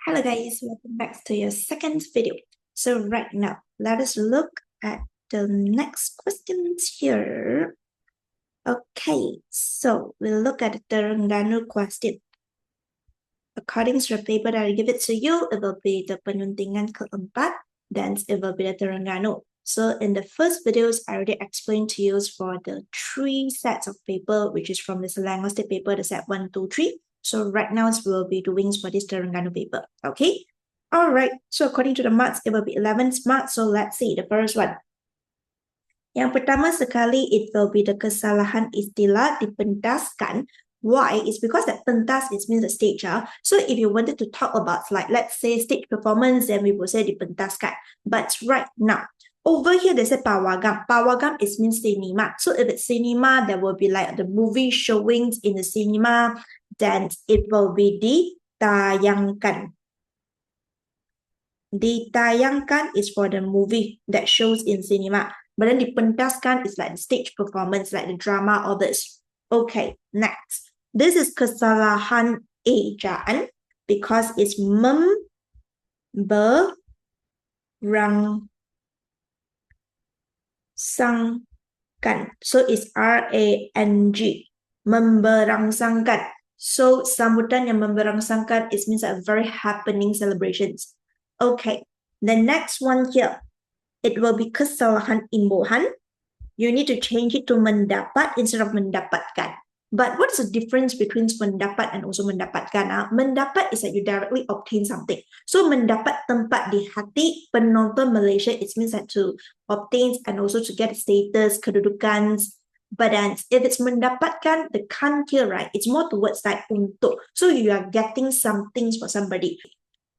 Hello guys, welcome back to your second video. So right now, let us look at the next questions here. Okay, so we'll look at the Terengganu question. According to the paper that I give it to you, it will be the Penyuntingan keempat, then it will be the Terengganu. So in the first videos, I already explained to you for the 3 sets of paper, which is from the Selangor State paper, the set 1, 2, 3. So right now, we'll be doing for this Terengganu paper, okay? All right, so according to the marks, it will be 11 marks. So let's see the first one. Yang pertama sekali, it will be the kesalahan istilah dipentaskan. Why? It's because that pentas it means a stage. So if you wanted to talk about, like, let's say stage performance, then we will say dipentaskan. But right now, over here, they say pawagam. Pawagam is means cinema. So if it's cinema, there will be like the movie showings in the cinema. Then it will be ditayangkan. Ditayangkan is for the movie that shows in cinema. But then dipentaskan is like the stage performance, like the drama, all this. Okay, next. This is kesalahan ejaan because it's memberangsankan. So it's R-A-N-G. Memberangsangkan. So sambutan yang memberangsangkan it means a very happening celebrations. Okay, the next one here, it will be kesalahan imbuhan. You need to change it to mendapat instead of mendapatkan. But what's the difference between mendapat and also mendapatkan? Mendapat is that you directly obtain something. So mendapat tempat di hati penonton Malaysia, it means that to obtain and also to get status, kedudukan. But then if it's mendapatkan, the kan here, right, it's more towards like untuk. So you are getting some things for somebody.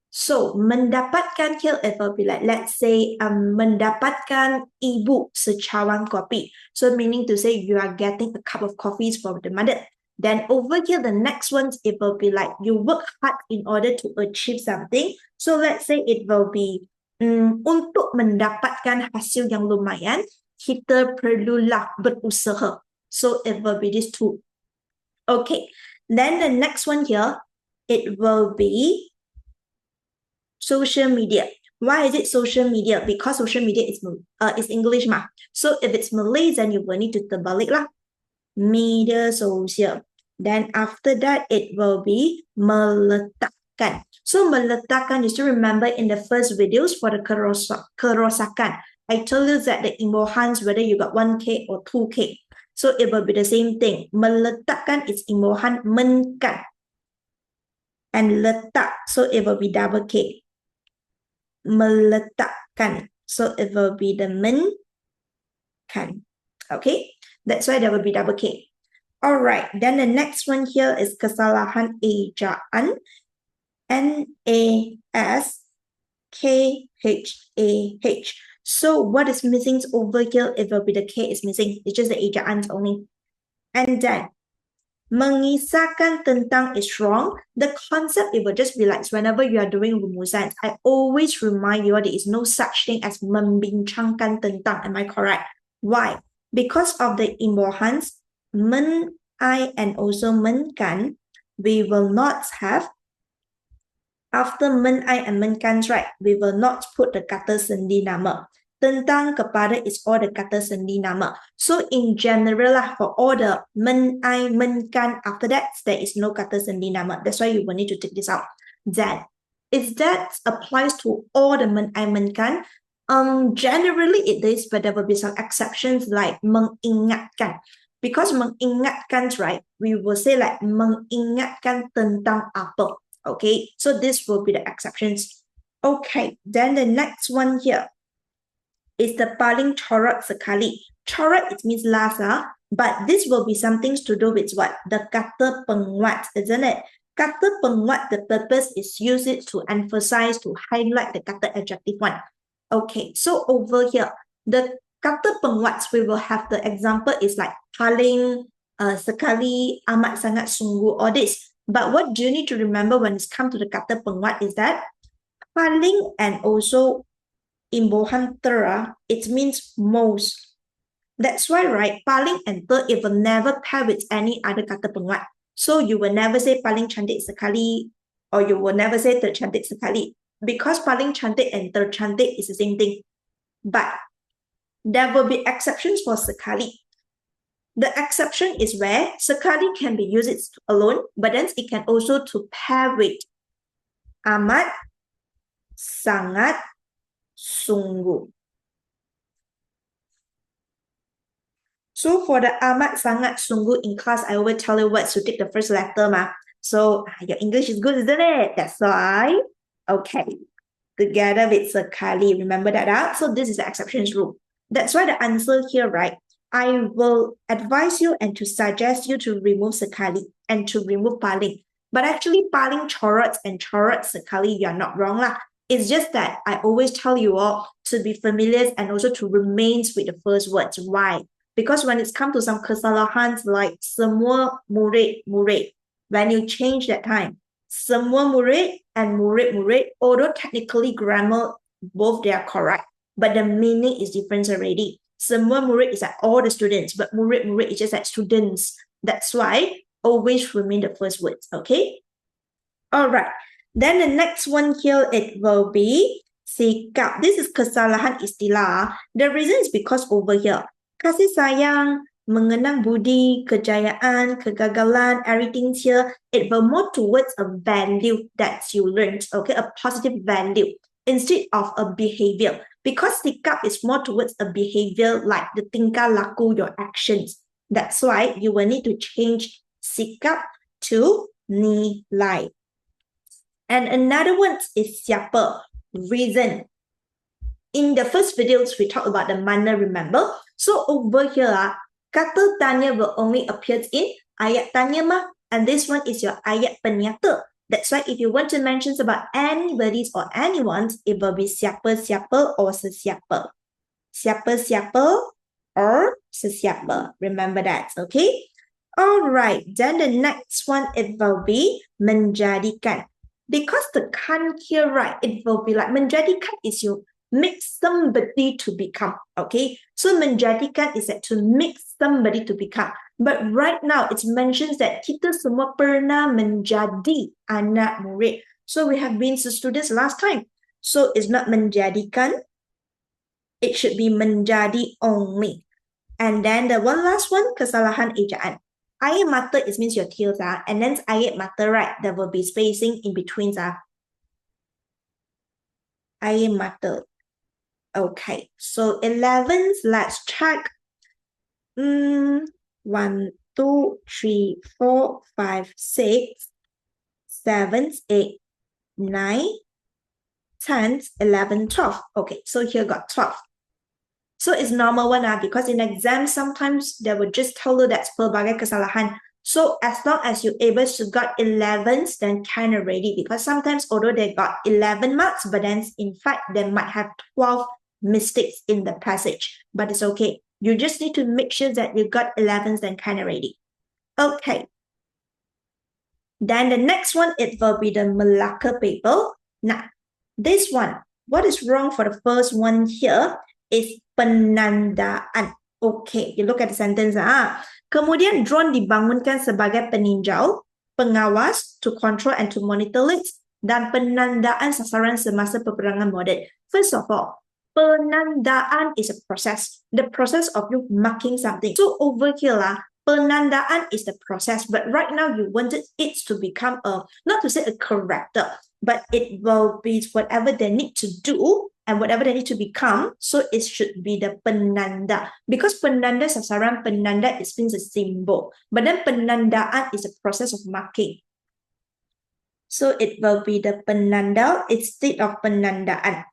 So, mendapatkan here, it will be like, let's say, mendapatkan ibu secawan kopi. So, meaning to say you are getting a cup of coffee from the mother. Then over here, the next one, it will be like you work hard in order to achieve something. So, let's say it will be, untuk mendapatkan hasil yang lumayan, kita perlulah berusaha. So, it will be these two. Okay, then the next one here, it will be social media. Why is it social media? Because social media is English mah. So if it's Malay, then you will need to terbalik lah. Media social. Then after that, it will be meletakkan. So meletakkan, you still remember in the first videos for the kerosakan. I told you that the imbuhans, whether you got 1K or 2K. So it will be the same thing. Meletakkan is imbuhan menkan. And letak, so it will be double K. Meletakkan. So it will be the menkan. Okay, that's why there will be double K. All right, then the next one here is kesalahan ejaan. N-A-S-K-H-A-H. So what is missing over here? It will be the K is missing. It's just the ejaan only. And then mengisahkan tentang is wrong. The concept, it will just be like whenever you are doing rumusan, I always remind you there is no such thing as membincangkan tentang. Am I correct? Why? Because of the imbuhans, men, I, and also menkan, we will not have, after men, I, and menkan, right, we will not put the kata sendi nama. Tentang kepada is all the kata sendi nama. So in general lah, for all the men, I, menkan, after that, there is no kata sendi nama. That's why you will need to take this out. Then, if that applies to all the men, I, menkan, generally it is, but there will be some exceptions like mengingatkan. Because mengingatkan, right, we will say like mengingatkan tentang apa. Okay, so this will be the exceptions. Okay, then the next one here is the paling corak sekali. Corak, it means last, but this will be something to do with what? The kata penguat, isn't it? Kata penguat, the purpose is use it to emphasize, to highlight the kata adjective one. Okay, so over here, the kata penguat, we will have the example is like paling, sekali, amat sangat sungguh, all this. But what do you need to remember when it's come to the kata penguat is that paling and also imbuhan ter, it means most. That's why, right, paling and ter, it will never pair with any other kata penguat. So you will never say paling cantik sekali, or you will never say tercantik sekali, because paling cantik and tercantik is the same thing. But there will be exceptions for sekali. The exception is where sekali can be used alone, but then it can also to pair with amat, sangat, sungguh. So for the amat, sangat, sungguh in class, I always tell you what to take the first letter, ma. So your English is good, isn't it? That's why. Okay. Together with sekali. Remember that out? So this is the exceptions rule. That's why the answer here, right? I will advise you and to suggest you to remove sekali and to remove paling. But actually, paling coret and coret sekali, you are not wrong lah. It's just that I always tell you all to be familiar and also to remain with the first words. Why? Because when it's come to some kesalahan like semua murid, when you change that time, semua murid and murid, although technically grammar, both they are correct, but the meaning is different already. Semua murid is like all the students, but murid is just like students. That's why always remain the first words, okay? All right. Then the next one here, it will be sikap. This is kesalahan istilah. The reason is because over here, kasih sayang, mengenang budi, kejayaan, kegagalan, everything here, it will more towards a value that you learned, okay, a positive value instead of a behavior. Because sikap is more towards a behavior like the tingkah laku, your actions. That's why you will need to change sikap to nilai. And another one is siapa, reason. In the first videos, we talked about the mana, remember? So over here, kata tanya will only appear in ayat tanya mah, and this one is your ayat penyata. That's why if you want to mention about anybody's or anyone's, it will be siapa-siapa or sesiapa. Siapa-siapa or sesiapa. Remember that, okay? All right, then the next one, it will be menjadikan. Because the kan here, right, it will be like menjadikan is you make somebody to become, okay? So menjadikan is that to make somebody to become. But right now, it mentions that kita semua pernah menjadi anak murid. So we have been students last time. So it's not menjadikan. It should be menjadi only. And then the one last one, kesalahan ejaan. Air mata is means your tears, and then air mata, right, there will be spacing in between. Air mata. Okay, so 11s, let's check. 1, 2, 3, 4, 5, 6, 7, 8, 9, 10, 11, 12. Okay, so here got 12. So it's normal one, because in exams, sometimes they will just tell you that's pelbagai kesalahan. So as long as you're able to got 11s, then kind of ready. Because sometimes, although they got 11 marks, but then in fact, they might have 12 mistakes in the passage. But it's okay. You just need to make sure that you got 11s, then kind of ready. Okay. Then the next one, it will be the Melaka paper. Now, this one, what is wrong for the first one here is penandaan. Okay, you look at the sentence. Kemudian drone dibangunkan sebagai peninjau, pengawas, to control and to monitor it, dan penandaan sasaran semasa peperangan moden. First of all, penandaan is a process. The process of you marking something. So over here, penandaan is the process, but right now you wanted it to become a, not to say a character, but it will be whatever they need to do and whatever they need to become. So it should be the penanda. Because penanda sasaran, penanda is means a symbol. But then penandaan is a process of marking. So it will be the penanda instead of penandaan.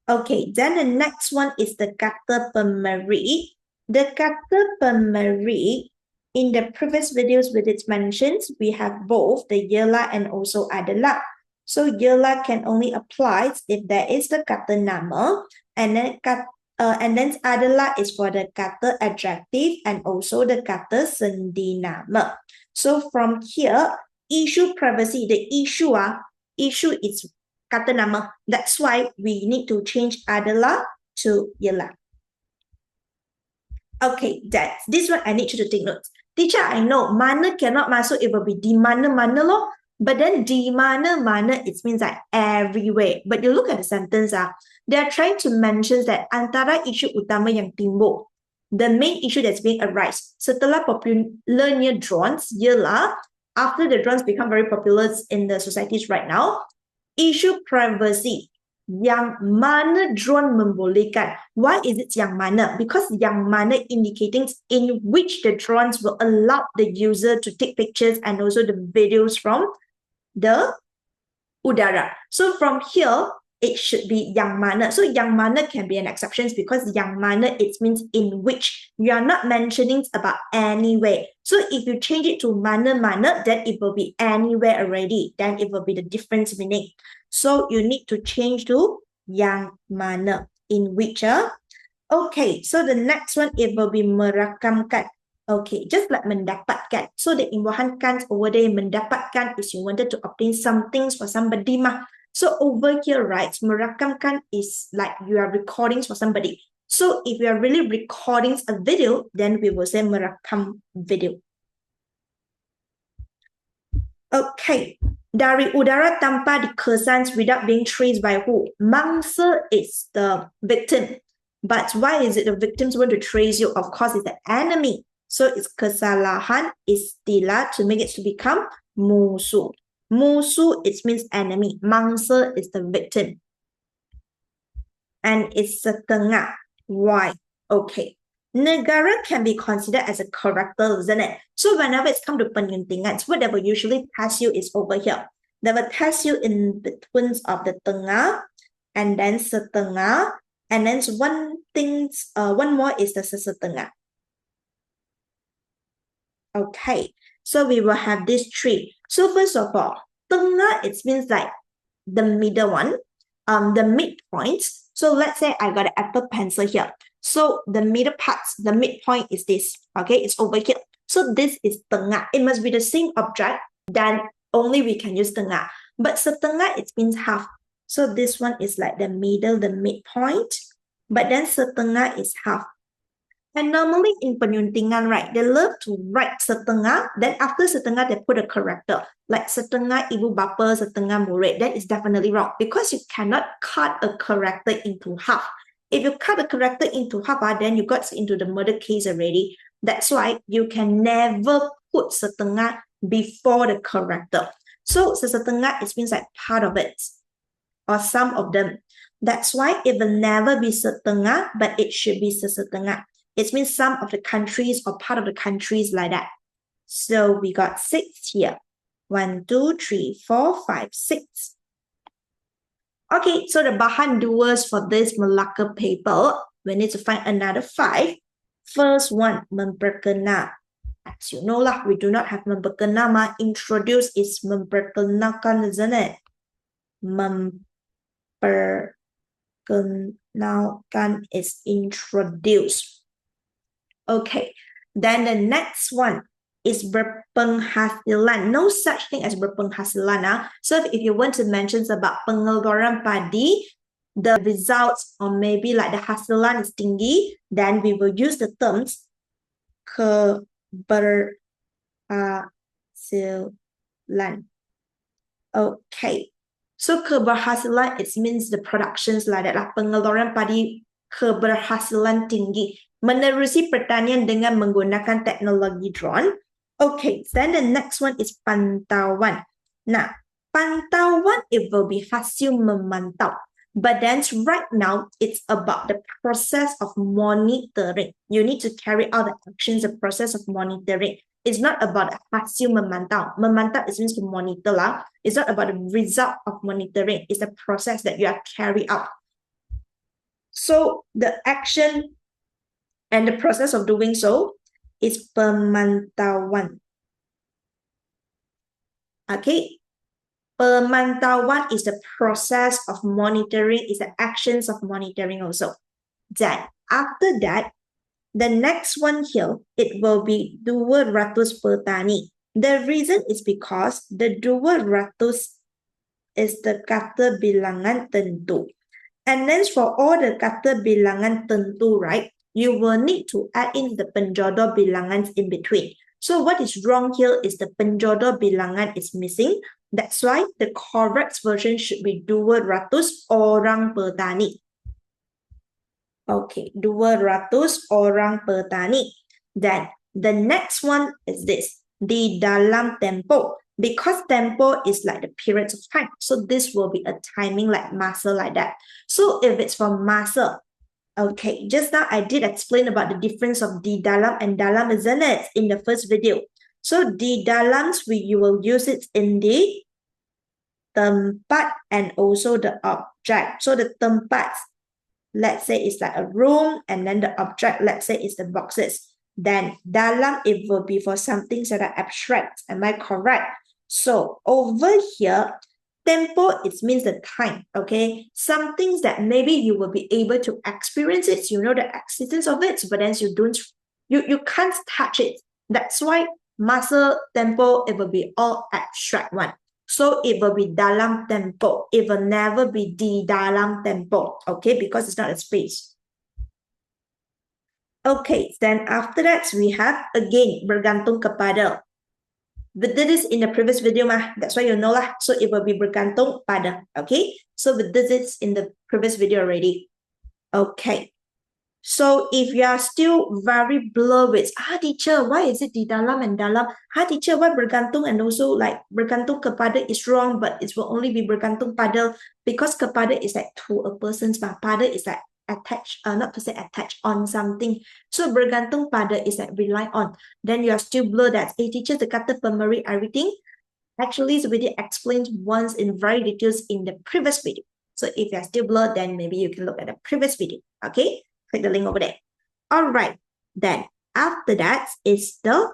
Okay, then the next one is the kata pemberi. The kata pemberi, in the previous videos with its mentions, we have both the ialah and also adalah. So ialah can only apply if there is the kata nama, and then adalah is for the kata adjective and also the kata sendi nama. So from here, issue privacy, the issue is kata nama. That's why we need to change adalah to ialah. Okay, this one I need you to take notes. Teacher, I know mana cannot masuk, it will be di mana-mana loh. But then di mana-mana, it means like everywhere. But you look at the sentence, they are trying to mention that antara isu utama yang timbul, the main issue that's being arise setelah popularnya drones ialah after the drones become very popular in the societies right now, isu privacy yang mana drone membolehkan. Why is it yang mana? Because yang mana indicating in which the drones will allow the user to take pictures and also the videos from the udara. So from here, it should be yang mana. So yang mana can be an exception because yang mana, it means in which. You are not mentioning about anywhere. So if you change it to mana-mana, then it will be anywhere already. Then it will be the different meaning. So you need to change to yang mana, in which. Okay, so the next one, it will be merakamkan. Okay, just like mendapatkan. So the imbuhan kan over there, mendapatkan is you wanted to obtain some things for somebody mah. So over here, right, merakamkan is like you are recording for somebody. So if you are really recording a video, then we will say merakam video. Okay, dari udara tanpa dikesan without being traced by who? Mangsa is the victim. But why is it the victims want to trace you? Of course, it's the enemy. So it's kesalahan, istilah to make it to become musuh. Musuh, it means enemy. Mangsa is the victim. And it's setengah. Why? Okay. Negara can be considered as a character, isn't it? So whenever it's come to penyuntingan, what they will usually test you is over here. They will test you in between of the tengah and then setengah, and then one more is the sesetengah. Okay, so we will have these three. So first of all, tengah, it means like the middle one, the midpoint. So let's say I got an Apple pencil here. So the middle part, the midpoint is this. Okay, it's over here. So this is tengah. It must be the same object, then only we can use tengah. But setengah, it means half. So this one is like the middle, the midpoint. But then setengah is half. And normally in penyuntingan, right, they love to write setengah. Then after setengah, they put a character. Like setengah ibu bapa, setengah murid. That is definitely wrong because you cannot cut a character into half. If you cut a character into half, then you got into the murder case already. That's why you can never put setengah before the character. So sesetengah, it means like part of it or some of them. That's why it will never be setengah, but it should be sesetengah. It means some of the countries or part of the countries like that. So we got 6 here. 1, 2, 3, 4, 5, 6. Okay, so the bahan duas for this Melaka paper, we need to find another 5. First one, memperkenal. As you know lah, we do not have memperkenal. Introduce is memperkenalkan, isn't it? Memperkenalkan is introduce. Okay, then the next one is berpenghasilan. No such thing as berpenghasilan. So if you want to mention about pengeluaran padi, the results or maybe like the hasilan is tinggi, then we will use the terms keberhasilan. Okay, so keberhasilan, it means the productions like that lah. Pengeluaran padi keberhasilan tinggi. Menerusi pertanian dengan menggunakan teknologi drone. Okay, then the next one is pantauan. Nah, pantauan, it will be hasil memantau. But then right now, it's about the process of monitoring. You need to carry out the actions, the process of monitoring. It's not about hasil memantau. Memantau is means to monitor lah. It's not about the result of monitoring. It's the process that you are carry out. So the action and the process of doing so is pemantauan. Okay, pemantauan is the process of monitoring, is the actions of monitoring also. Then after that, the next one here, it will be 200 petani. The reason is because the 200 is the kata bilangan tentu. And then for all the kata bilangan tentu, right, you will need to add in the penjodoh bilangan in between. So what is wrong here is the penjodoh bilangan is missing. That's why the correct version should be 200 orang petani. Okay, 200 orang petani. Then the next one is this, di dalam tempo. Because tempo is like the periods of time. So this will be a timing like masa like that. So if it's from masa, okay, just now I did explain about the difference of di dalam and dalam, isn't it, in the first video. So di dalams, you will use it in the tempat and also the object. So the tempat, let's say it's like a room, and then the object, let's say it's the boxes. Then dalam, it will be for some things that are abstract. Am I correct? So over here, tempo, it means the time, okay? Some things that maybe you will be able to experience it, you know the existence of it, but then you can't touch it. That's why masa, tempo, it will be all abstract one. So it will be dalam tempo. It will never be di dalam tempo, okay? Because it's not a space. Okay, then after that, we have, again, bergantung kepada. But this is in the previous video, that's why you know lah. So it will be bergantung pada, okay? So but this is in the previous video already. Okay. So if you are still very blur with, teacher, why is it di dalam and dalam? Teacher, why bergantung and also like bergantung kepada is wrong, but it will only be bergantung pada, because kepada is like to a person's, but pada is like attached, not to say attached on something. So bergantung pada is like rely on. Then you are still blur that, teacher, the kata pemberi everything. Actually, it's already explained once in very details in the previous video. So if you are still blurred, then maybe you can look at the previous video, okay? Click the link over there. All right, then after that is the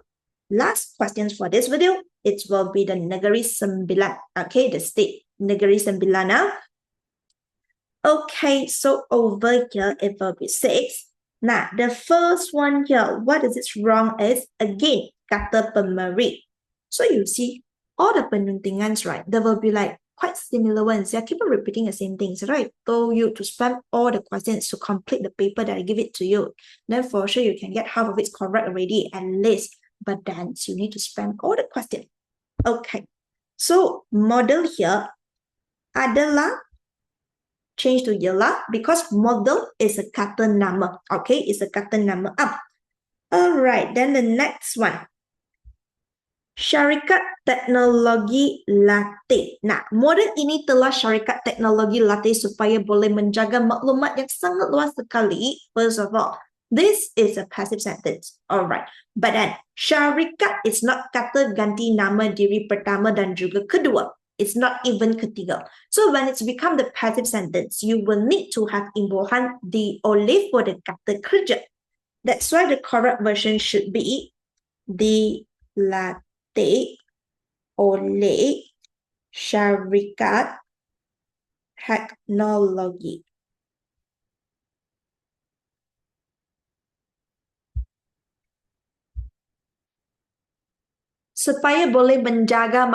last questions for this video. It will be the Negeri 9, okay, the state Negeri 9 now. Okay, so over here it will be 6. Now, the first one here, what is it wrong is, again, kata pemberi. So you see, all the penyuntingans, right, there will be like quite similar ones. I keep on repeating the same things, right? Told you to spam all the questions to complete the paper that I give it to you. Then for sure you can get half of it correct already, at least. But then you need to spam all the questions. Okay, so model here, adalah, change to ialah, because model is a kata nama. Okay, it's a kata nama. Alright, then the next one. Syarikat Teknologi Latih. Nah, model ini telah syarikat teknologi latih supaya boleh menjaga maklumat yang sangat luas sekali. First of all, this is a passive sentence. Alright, but then syarikat is not kata ganti nama diri pertama dan juga kedua. It's not even ketiga. So when it's become the passive sentence, you will need to have imbuhan di oleh for the kata kerja. That's why the correct version should be dilatih oleh syarikat teknologi. Supaya boleh menjaga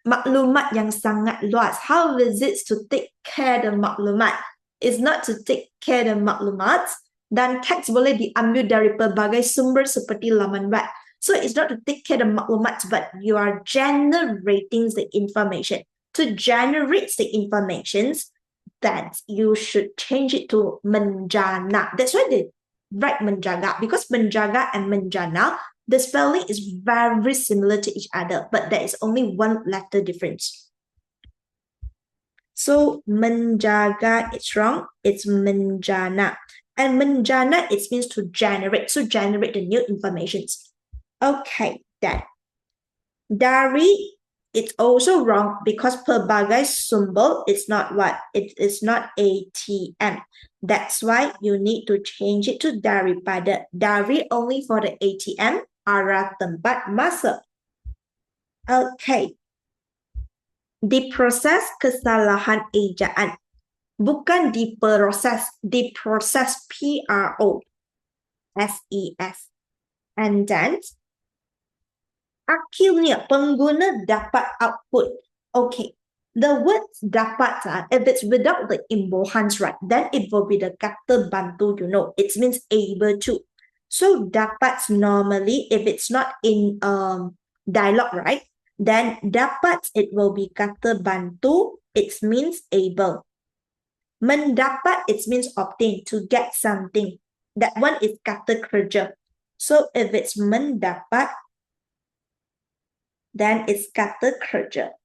maklumat yang sangat luas. How is it to take care the maklumat? It's not to take care the maklumat. Dan teks boleh diambil dari pelbagai sumber seperti laman web. So it's not to take care the maklumat, but you are generating the information. To generate the informations, that you should change it to menjana. That's why they write menjaga, because menjaga and menjana, the spelling is very similar to each other, but there is only one letter difference. So menjaga, it's wrong. It's menjana. And menjana, it means to generate. So generate the new informations. Okay, then. Dari, it's also wrong because pelbagai sumber, it's not what? It is not ATM. That's why you need to change it to daripada. Dari only for the ATM, arah, tempat, masa. Okay. Diproses kesalahan ejaan. Bukan diproses, diproses PROSES. And then, akhirnya pengguna dapat output. Okay, the words dapat, if it's without the imbuhans, right, then it will be the kata bantu, you know. It means able to. So dapat normally, if it's not in dialogue, right? Then dapat, it will be kata bantu. It means able. Mendapat, it means obtain, to get something. That one is kata kerja. So if it's mendapat, then it's kata kerja.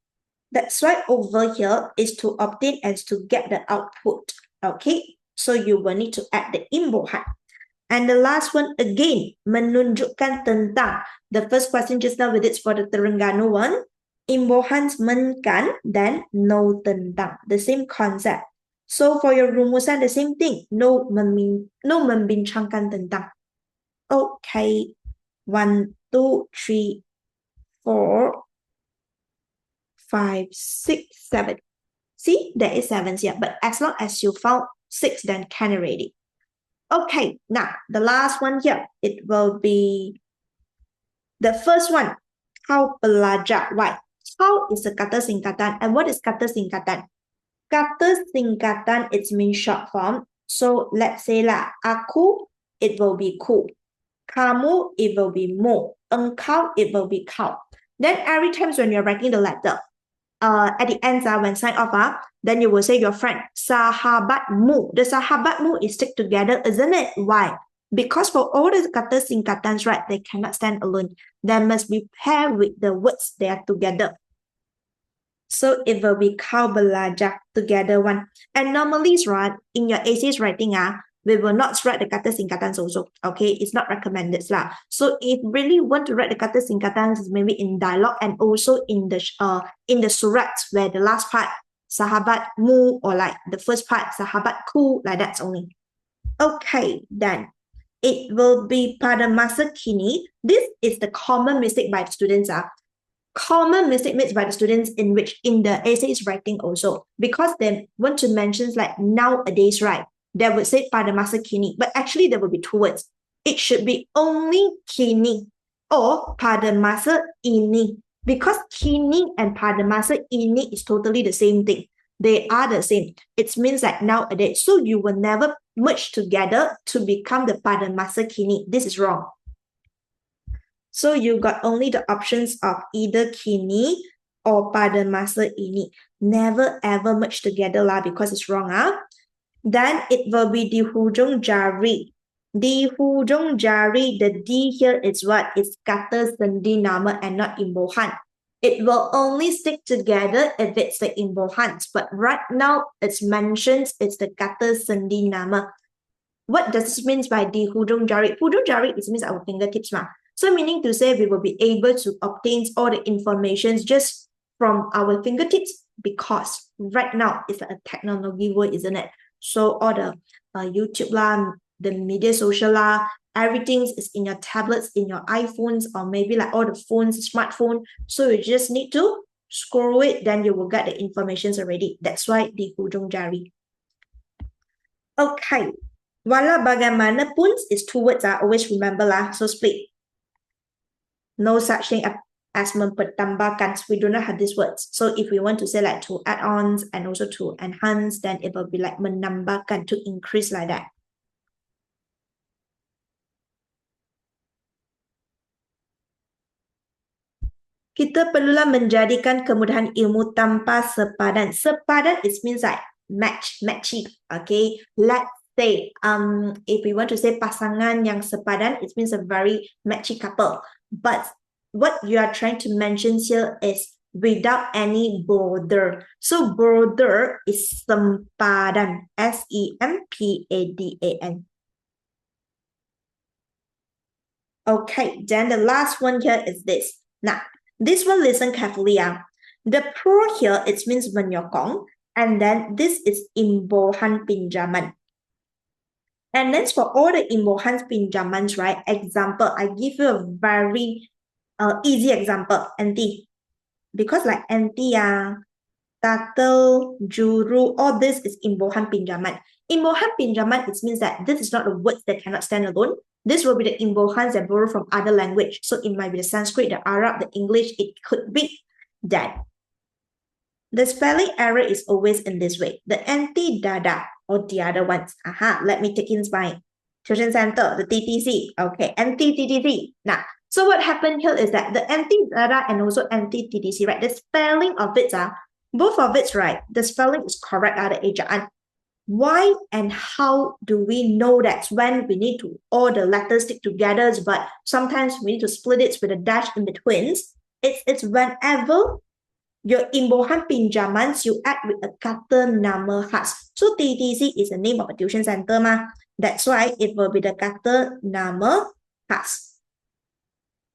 That's why over here is to obtain and to get the output. Okay, so you will need to add the imbuhan. And the last one again, menunjukkan tentang. The first question just now with it's for the Terengganu one. Imbuhan menkan, then no tentang. The same concept. So for your rumusan, the same thing. No membincangkan tentang. Okay, 1, 2, 3, 4, 5, 6, 7. See, there is 7 here, but as long as you found 6, then can already. Okay, now the last one here, it will be the first one. Kau belajar. Why? Kau is a kata singkatan, and what is kata singkatan? Kata singkatan, it means short form. So let's say lah, aku, it will be ku. Kamu, it will be mu. Engkau, it will be kau. Then every time when you're writing the letter, at the end, when sign off, then you will say your friend, sahabatmu. The sahabatmu is stick together, isn't it? Why? Because for all the kata singkatans, right, they cannot stand alone. They must be paired with the words they are together. So it will be kau belajar together one. And normally, right, in your essays writing, we will not write the kata singkatans also. Okay, it's not recommended lah. So if really want to write the kata singkatans, maybe in dialogue and also in the surat where the last part sahabatmu or like the first part sahabatku, like that's only. Okay, then it will be pada masa kini. This is the common mistake by the students. Common mistake made by the students in which in the essays writing also, because they want to mention like nowadays, right? They would say pada masa kini, but actually there will be 2 words. It should be only kini or pada masa ini, because kini and pada masa ini is totally the same thing. They are the same. It means like nowadays. So you will never merge together to become the pada masa kini. This is wrong. So you got only the options of either kini or pada masa ini. Never ever merge together lah, because it's wrong. Then it will be di hujung jari. Di hujung jari, the D here is what? It's kata sendi nama and not imbuhan. It will only stick together if it's the imbuhan. But right now, it's mentioned it's the kata sendi nama. What does this mean by di hujung jari? Hujung jari, it means our fingertips. So meaning to say we will be able to obtain all the information just from our fingertips, because right now it's a technology world, isn't it? So all the YouTube lah, the media social lah, everything is in your tablets, in your iPhones, or maybe like all the phones, smartphone. So you just need to scroll it, then you will get the information already. That's why di hujung jari. Okay. Walau bagaimanapun is 2 words. Always remember lah. So split. No such thing as mempertambahkan. We do not have these words. So if we want to say like to add ons and also to enhance, then it will be like menambahkan, to increase like that. Kita perlulah menjadikan kemudahan ilmu tanpa sepadan. Sepadan, it means like matching. Okay, let's say if we want to say pasangan yang sepadan, it means a very matchy couple. But what you are trying to mention here is without any border. So border is sempadan. SEMPADAN. Okay, then the last one here is this. Now, this one, listen carefully. The pro here, it means menyokong, and then this is imbuhan pinjaman. And then for all the imbuhan pinjamans, right? Example, I give you a very easy example, NT. Because like NT, tatel, juru, all this is imbuhan pinjaman. Imbuhan pinjaman, it means that this is not a word that cannot stand alone. This will be the imbuhans that borrow from other language. So it might be the Sanskrit, the Arab, the English. It could be that. The spelling error is always in this way. The anti dada or the other ones. Let me take in spine. tuition center, the TTC. Okay, anti-TTC. Now, so what happened here is that the anti-data and also anti-TTC, right? The spelling of it, both of it, right? The spelling is correct at the Ejaan. Why and how do we know that when we need to all the letters stick together, but sometimes we need to split it with a dash in between? It's whenever your imbuhan pinjaman you add with a kata nama khas. So TTC is the name of a tuition center ma. That's why it will be the kata nama khas.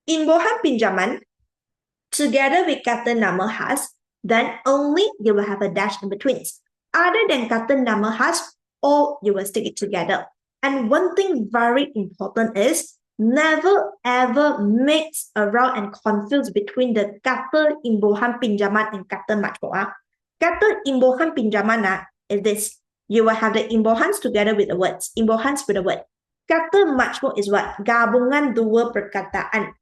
Imbuhan pinjaman together with kata nama khas, then only you will have a dash in between. Other than kata nama khas, or you will stick it together. And one thing very important is never ever mix around and confuse between the kata imbuhan pinjaman and kata majmua. Kata imbuhan pinjaman is this. You will have the imbuhans together with the words. Imbuhans with the word. Kata majmuk is what? Gabungan dua perkataan.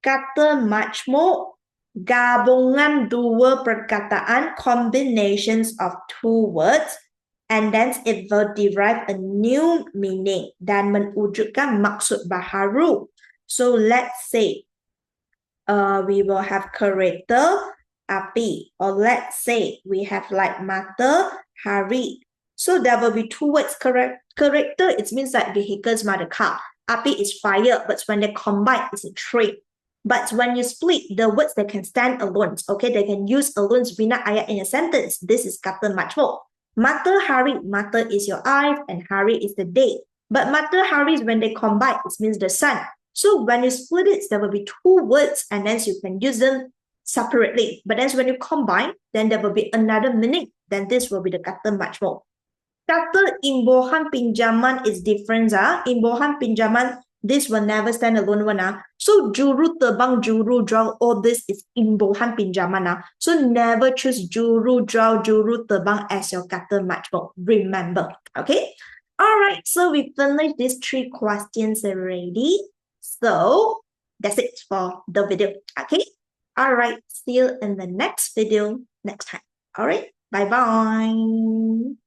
Kata majmuk, gabungan dua perkataan, combinations of two words, and then it will derive a new meaning dan menwujudkan maksud baharu. So let's say we will have kereta api, or let's say we have like matahari. So there will be two words. Kereta, it means like vehicles, the car. Api is fire, but when they combine, it's a train. But when you split, the words that can stand alone, okay, they can use alone bina ayat in a sentence. This is kata majmuk. Matahari, mata is your eye and hari is the day. But matahari is when they combine, it means the sun. So when you split it, there will be two words and then you can use them separately. But then when you combine, then there will be another meaning. Then this will be the kata majmuk. Kata imbuhan pinjaman is different. Imbuhan pinjaman, this will never stand alone one. So juru terbang, juru draw, all this is imbuhan pinjaman. So never choose juru draw, juru terbang as your kata majmuk. Remember, okay? All right, so we finished these 3 questions already. So that's it for the video, okay? All right, see you in the next video next time. All right, bye-bye.